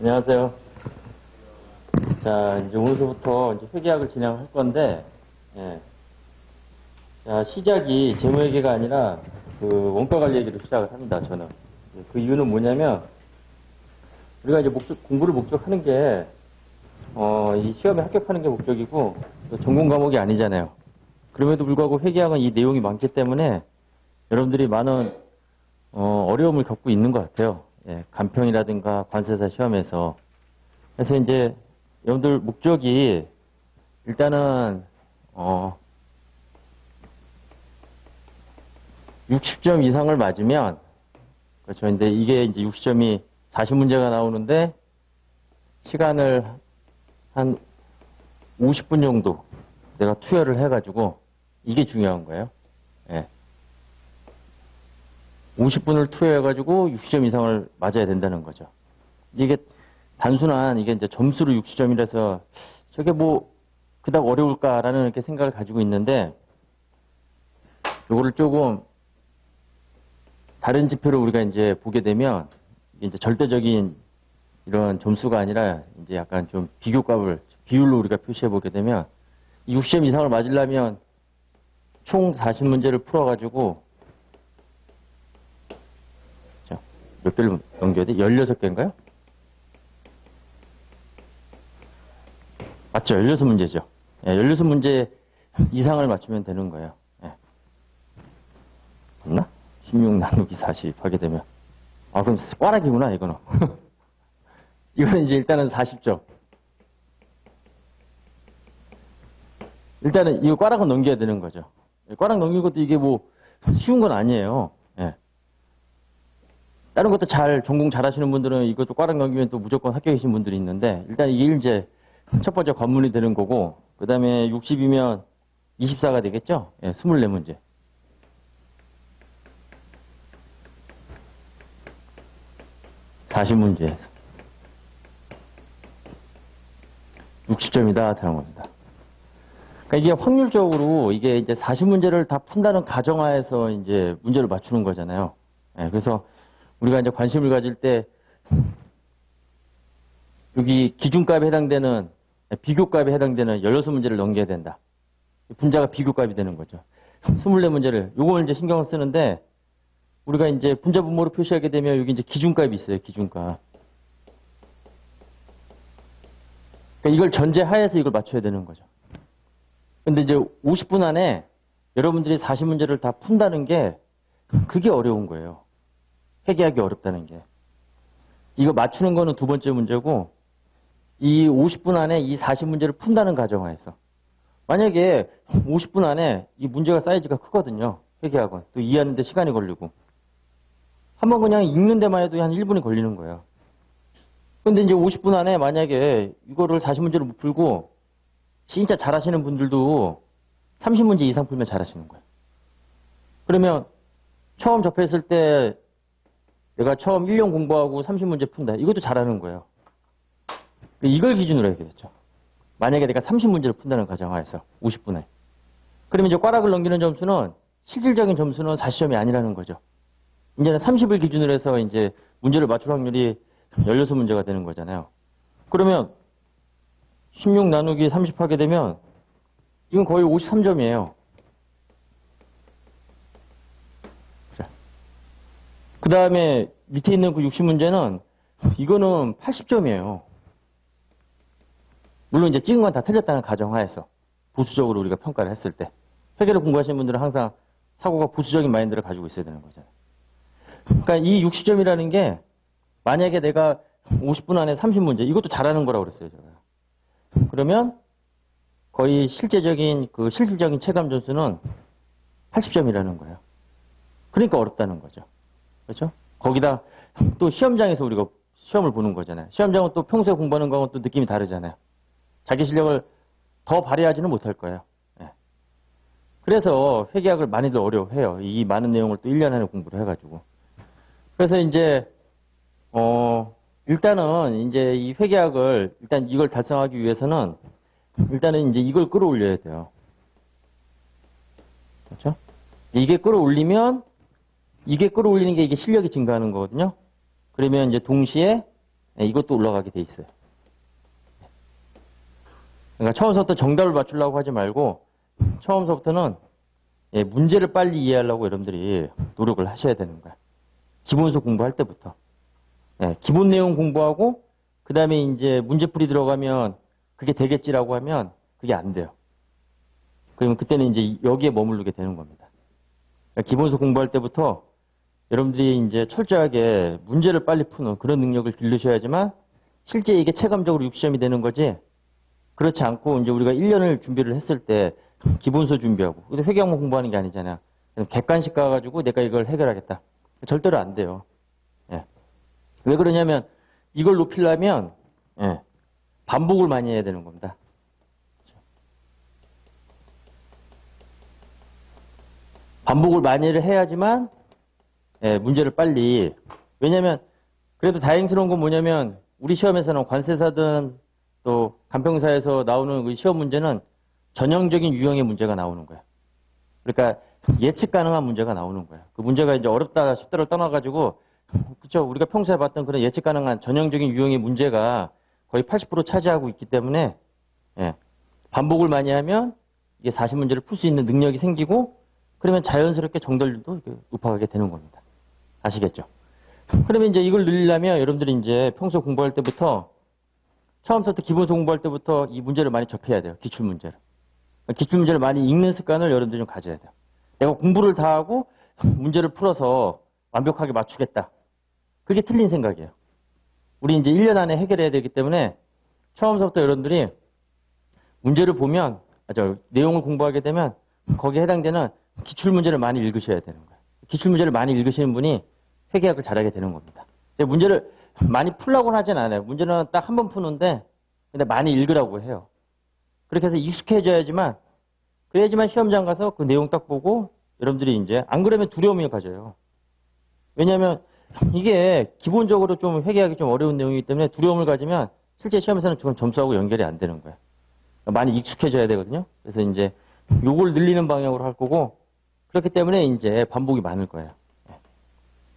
안녕하세요. 자, 이제 오늘부터 이제 회계학을 진행할 건데, 예. 자, 시작이 재무회계가 아니라 그 원가 관리 얘기로 시작을 합니다, 저는. 그 이유는 뭐냐면, 우리가 이제 공부를 목적하는 게, 이 시험에 합격하는 게 목적이고, 또 전공 과목이 아니잖아요. 그럼에도 불구하고 회계학은 이 내용이 많기 때문에 여러분들이 많은, 어려움을 겪고 있는 것 같아요. 예, 간평이라든가 관세사 시험에서. 그래서 이제 여러분들 목적이 일단은 60점 이상을 맞으면 그렇죠. 근데 이게 이제 60점이 40문제가 나오는데 시간을 한 50분 정도 내가 투여를 해가지고 이게 중요한 거예요. 예. 50분을 투여해가지고 60점 이상을 맞아야 된다는 거죠. 이게 단순한 이게 이제 점수로 60점이라서 저게 뭐 그닥 어려울까라는 이렇게 생각을 가지고 있는데 요거를 조금 다른 지표로 우리가 이제 보게 되면 이제 절대적인 이런 점수가 아니라 이제 약간 좀 비교값을 비율로 우리가 표시해 보게 되면 60점 이상을 맞으려면 총 40문제를 풀어가지고 몇 개를 넘겨야 돼? 16개인가요? 맞죠? 16문제죠. 예, 16문제 이상을 맞추면 되는 거예요. 예. 맞나? 16 나누기 40 하게 되면. 아, 그럼 꽈락이구나, 이거는. 이거는 이제 일단은 40점. 일단은 이거 꽈락은 넘겨야 되는 거죠. 꽈락 넘긴 것도 이게 뭐 쉬운 건 아니에요. 예. 다른 것도 전공 잘 하시는 분들은 이것도 꽈락 넘기면 또 무조건 합격이신 분들이 있는데, 일단 이게 이제 첫 번째 관문이 되는 거고, 그 다음에 60이면 24가 되겠죠? 예, 24문제. (40문제) 60점이다 하는 겁니다. 그러니까 이게 확률적으로 이게 이제 40문제를 다 푼다는 가정하에서 이제 문제를 맞추는 거잖아요. 예, 그래서 우리가 이제 관심을 가질 때 여기 기준값에 해당되는 비교값에 해당되는 16문제를 넘겨야 된다. 분자가 비교값이 되는 거죠. 24문제를 요걸 이제 신경을 쓰는데 우리가 이제 분자 분모로 표시하게 되면 여기 이제 기준값이 있어요. 기준값. 그러니까 이걸 전제하에서 이걸 맞춰야 되는 거죠. 근데 이제 50분 안에 여러분들이 40문제를 다 푼다는 게 그게 어려운 거예요. 회계하기 어렵다는 게. 이거 맞추는 거는 두 번째 문제고 이 50분 안에 이 40문제를 푼다는 가정하에서. 만약에 50분 안에 이 문제가 사이즈가 크거든요. 회계학은. 또 이해하는데 시간이 걸리고. 한번 그냥 읽는 데만 해도 한 1분이 걸리는 거예요. 근데 이제 50분 안에 만약에 이거를 40문제를 못 풀고 진짜 잘하시는 분들도 30문제 이상 풀면 잘하시는 거예요. 그러면 처음 접했을 때 내가 처음 1년 공부하고 30문제 푼다. 이것도 잘하는 거예요. 이걸 기준으로 해야 되겠죠. 만약에 내가 30문제를 푼다는 가정하에서 50분에. 그러면 이제 꽈락을 넘기는 점수는 실질적인 점수는 40점이 아니라는 거죠. 이제는 30을 기준으로 해서 이제 문제를 맞출 확률이 16문제가 되는 거잖아요. 그러면 16 나누기 30 하게 되면 이건 거의 53점이에요. 그 다음에 밑에 있는 그 60문제는 이거는 80점이에요. 물론 이제 찍은 건 다 틀렸다는 가정하에서 보수적으로 우리가 평가를 했을 때 회계를 공부하시는 분들은 항상 사고가 보수적인 마인드를 가지고 있어야 되는 거잖아요. 그러니까 이 60점이라는 게 만약에 내가 50분 안에 30문제 이것도 잘하는 거라고 그랬어요. 제가. 그러면 거의 실질적인 체감 점수는 80점이라는 거예요. 그러니까 어렵다는 거죠. 그렇죠? 거기다 또 시험장에서 우리가 시험을 보는 거잖아요. 시험장은 또 평소에 공부하는 거하고 또 느낌이 다르잖아요. 자기 실력을 더 발휘하지는 못할 거예요. 예. 그래서 회계학을 많이들 어려워해요. 이 많은 내용을 또 1년 안에 공부를 해가지고. 그래서 이제 일단은 이제 이 회계학을 일단 이걸 달성하기 위해서는 일단은 이제 이걸 끌어올려야 돼요. 그렇죠? 이게 끌어올리는 게 이게 실력이 증가하는 거거든요. 그러면 이제 동시에 이것도 올라가게 돼 있어요. 그러니까 처음부터 정답을 맞추려고 하지 말고 처음부터는 문제를 빨리 이해하려고 여러분들이 노력을 하셔야 되는 거야. 기본서 공부할 때부터. 기본 내용 공부하고 그 다음에 이제 문제풀이 들어가면 그게 되겠지라고 하면 그게 안 돼요. 그러면 그때는 이제 여기에 머무르게 되는 겁니다. 그러니까 기본서 공부할 때부터 여러분들이 이제 철저하게 문제를 빨리 푸는 그런 능력을 기르셔야지만 실제 이게 체감적으로 6시험이 되는 거지 그렇지 않고 이제 우리가 1년을 준비를 했을 때 기본서 준비하고 근데 회계학만 공부하는 게 아니잖아요. 객관식 가가지고 내가 이걸 해결하겠다. 절대로 안 돼요. 왜 그러냐면 이걸 높이려면 반복을 많이 해야 되는 겁니다. 반복을 많이 해야지만 문제를 빨리 왜냐면 그래도 다행스러운 건 뭐냐면 우리 시험에서는 관세사든 또 간평사에서 나오는 그 시험 문제는 전형적인 유형의 문제가 나오는 거예요. 그러니까 예측 가능한 문제가 나오는 거예요. 그 문제가 이제 어렵다 쉽다를 떠나가지고 그쵸 우리가 평소에 봤던 그런 예측 가능한 전형적인 유형의 문제가 거의 80% 차지하고 있기 때문에 반복을 많이 하면 이게 40문제를 풀 수 있는 능력이 생기고 그러면 자연스럽게 정답률도 높아가게 되는 겁니다. 아시겠죠? 그러면 이제 이걸 늘리려면 여러분들이 이제 평소 공부할 때부터 처음부터 기본서 공부할 때부터 이 문제를 많이 접해야 돼요. 기출문제를. 기출문제를 많이 읽는 습관을 여러분들이 좀 가져야 돼요. 내가 공부를 다 하고 문제를 풀어서 완벽하게 맞추겠다. 그게 틀린 생각이에요. 우리 이제 1년 안에 해결해야 되기 때문에 처음부터 여러분들이 문제를 보면, 내용을 공부하게 되면 거기에 해당되는 기출문제를 많이 읽으셔야 되는 거예요. 기출문제를 많이 읽으시는 분이 회계학을 잘하게 되는 겁니다. 문제를 많이 풀라고는 하진 않아요. 문제는 딱 한 번 푸는데 근데 많이 읽으라고 해요. 그렇게 해서 익숙해져야지만 그래야지만 시험장 가서 그 내용 딱 보고 여러분들이 이제 안 그러면 두려움이 가져요. 왜냐하면 이게 기본적으로 좀 회계하기 좀 어려운 내용이기 때문에 두려움을 가지면 실제 시험에서는 지금 점수하고 연결이 안 되는 거예요. 많이 익숙해져야 되거든요. 그래서 이제 요걸 늘리는 방향으로 할 거고 그렇기 때문에 이제 반복이 많을 거예요.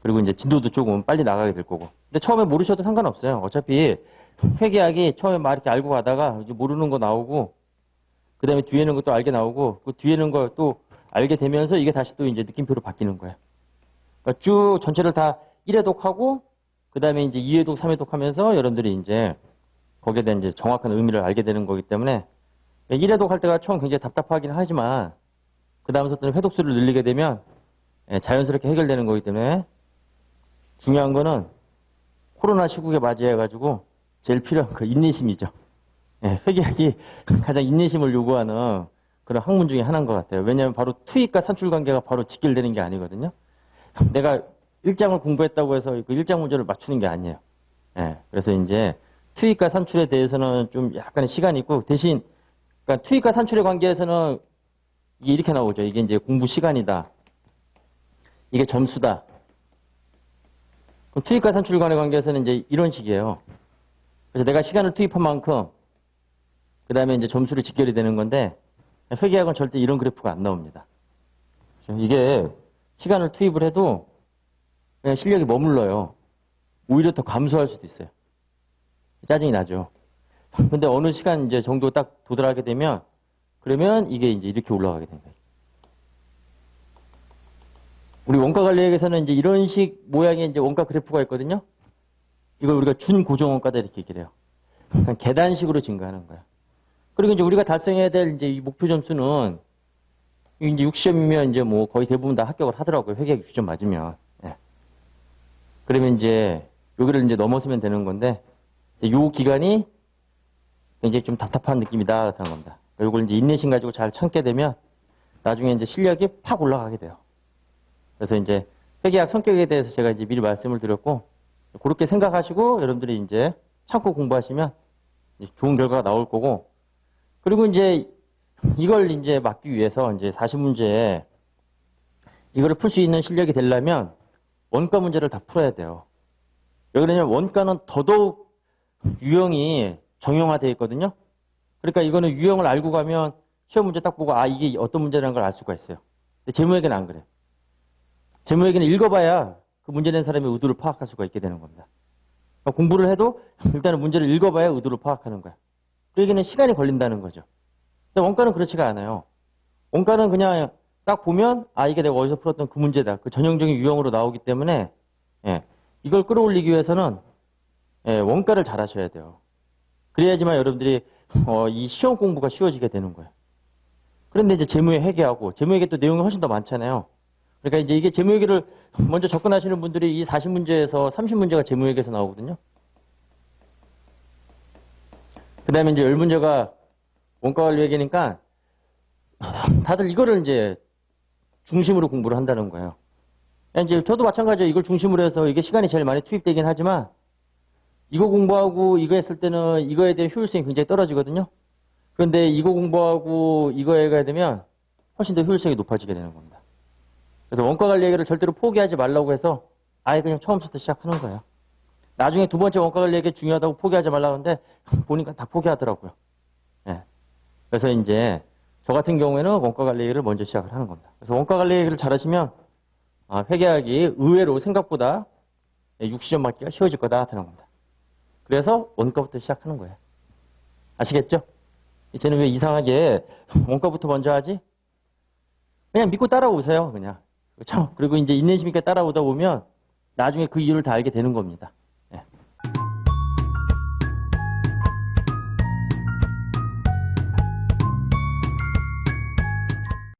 그리고 이제 진도도 조금 빨리 나가게 될 거고. 근데 처음에 모르셔도 상관없어요. 어차피 회계학이 처음에 막 이렇게 알고 가다가 이제 모르는 거 나오고 그 다음에 뒤에는 것도 알게 나오고 그 뒤에는 걸 또 알게 되면서 이게 다시 또 이제 느낌표로 바뀌는 거예요. 그러니까 쭉 전체를 다 1회독하고 그 다음에 이제 2회독, 3회독 하면서 여러분들이 이제 거기에 대한 이제 정확한 의미를 알게 되는 거기 때문에 1회독 할 때가 처음 굉장히 답답하긴 하지만 그 다음부터는 회독수를 늘리게 되면 자연스럽게 해결되는 거기 때문에 중요한 거는 코로나 시국에 맞이해가지고 제일 필요한 그 인내심이죠. 회계학이 가장 인내심을 요구하는 그런 학문 중에 하나인 것 같아요. 왜냐하면 바로 투입과 산출 관계가 바로 직결되는 게 아니거든요. 내가 1장을 공부했다고 해서 그 1장 문제를 맞추는 게 아니에요. 그래서 이제 투입과 산출에 대해서는 좀 약간의 시간이 있고 대신 그러니까 투입과 산출의 관계에서는 이게 이렇게 나오죠. 이게 이제 공부 시간이다. 이게 점수다. 그럼 투입과 산출 간의 관계에서는 이제 이런 식이에요. 그래서 내가 시간을 투입한 만큼 그 다음에 이제 점수를 직결이 되는 건데 회계학은 절대 이런 그래프가 안 나옵니다. 이게 시간을 투입을 해도 그냥 실력이 머물러요. 오히려 더 감소할 수도 있어요. 짜증이 나죠. 근데 어느 시간 이제 정도 딱 도달하게 되면 그러면 이게 이제 이렇게 올라가게 됩니다. 우리 원가 관리학에서는 이제 이런 식 모양의 이제 원가 그래프가 있거든요. 이걸 우리가 준고정원가다 이렇게 얘기를 해요. 그냥 계단식으로 증가하는 거야. 그리고 이제 우리가 달성해야 될 이제 이 목표 점수는 이제 6시험이면 이제 뭐 거의 대부분 다 합격을 하더라고요. 회계학 6시점 맞으면. 그러면 이제 여기를 이제 넘어서면 되는 건데 요 기간이 굉장히 좀 답답한 느낌이다 라는 겁니다. 이걸 이제 인내심 가지고 잘 참게 되면 나중에 이제 실력이 팍 올라가게 돼요. 그래서 이제 회계학 성격에 대해서 제가 이제 미리 말씀을 드렸고 그렇게 생각하시고 여러분들이 이제 참고 공부하시면 좋은 결과가 나올 거고 그리고 이제 이걸 이제 막기 위해서 이제 40문제에 이거를 풀 수 있는 실력이 되려면 원가 문제를 다 풀어야 돼요. 왜 그러냐면 원가는 더더욱 유형이 정형화되어 있거든요. 그러니까 이거는 유형을 알고 가면 시험 문제 딱 보고 아 이게 어떤 문제라는 걸 알 수가 있어요. 근데 재무회계는 안 그래요. 재무회계는 읽어봐야 그 문제 낸 사람의 의도를 파악할 수가 있게 되는 겁니다. 공부를 해도 일단은 문제를 읽어봐야 의도를 파악하는 거야. 그 얘기는 시간이 걸린다는 거죠. 근데 원가는 그렇지가 않아요. 원가는 그냥 딱 보면 아 이게 내가 어디서 풀었던 그 문제다. 그 전형적인 유형으로 나오기 때문에 예, 이걸 끌어올리기 위해서는 예, 원가를 잘 하셔야 돼요. 그래야지만 여러분들이 이 시험 공부가 쉬워지게 되는 거예요. 그런데 이제 재무회 회계하고 재무회계 또 내용이 훨씬 더 많잖아요. 그러니까 이제 이게 재무회계를 먼저 접근하시는 분들이 이 40문제에서 30문제가 재무회계에서 나오거든요. 그 다음에 이제 10문제가 원가관리회계니까 다들 이거를 이제 중심으로 공부를 한다는 거예요. 이제 저도 마찬가지예요. 이걸 중심으로 해서 이게 시간이 제일 많이 투입되긴 하지만 이거 공부하고 이거 했을 때는 이거에 대한 효율성이 굉장히 떨어지거든요. 그런데 이거 공부하고 이거 해가야 되면 훨씬 더 효율성이 높아지게 되는 겁니다. 그래서 원가관리회계를 절대로 포기하지 말라고 해서 아예 그냥 처음부터 시작하는 거예요. 나중에 두 번째 원가관리회계 중요하다고 포기하지 말라고 하는데 보니까 다 포기하더라고요. 예. 그래서 이제 저 같은 경우에는 원가관리회계를 먼저 시작을 하는 겁니다. 그래서 원가관리회계를 잘하시면 회계하기 의외로 생각보다 60점 맞기가 쉬워질 거다 하는 겁니다. 그래서 원가부터 시작하는 거예요. 아시겠죠? 쟤는 왜 이상하게 원가부터 먼저 하지? 그냥 믿고 따라오세요, 그냥. 그렇죠? 그리고 이제 인내심 있게 따라오다 보면 나중에 그 이유를 다 알게 되는 겁니다.